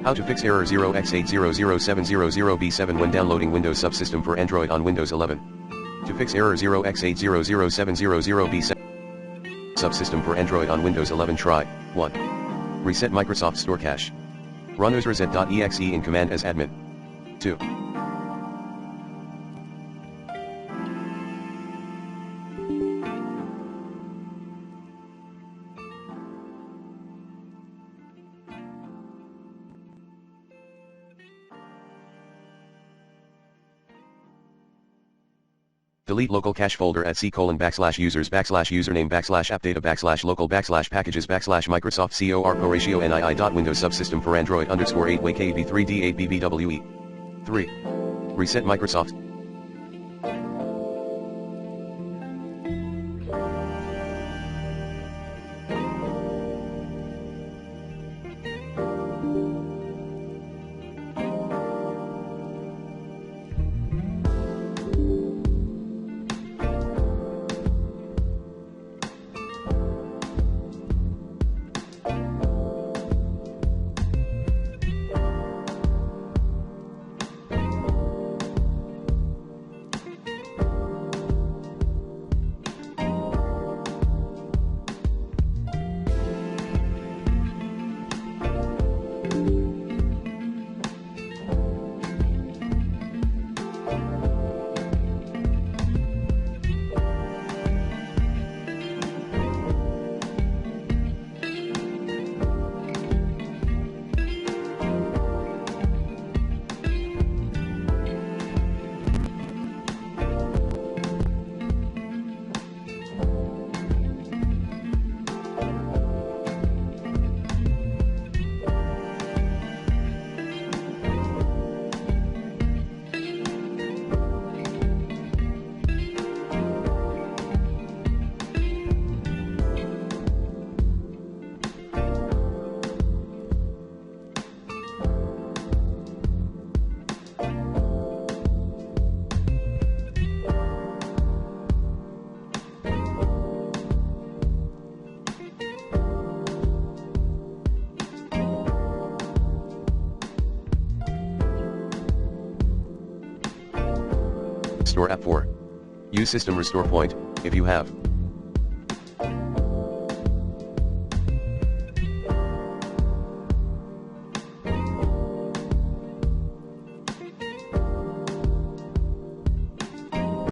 How to fix error 0x800700B7 when downloading Windows Subsystem for Android on Windows 11. To fix error 0x800700B7 Subsystem for Android on Windows 11, try 1. Reset Microsoft Store cache. Run reset.exe in command as admin. 2. Delete local cache folder at c:\users \username \appdata /local /packages /Microsoft corporatio nii.Windows Subsystem for Android _8 WKB3D8BBWE. 3. Reset Microsoft. Restore app 4. Use system restore point, if you have.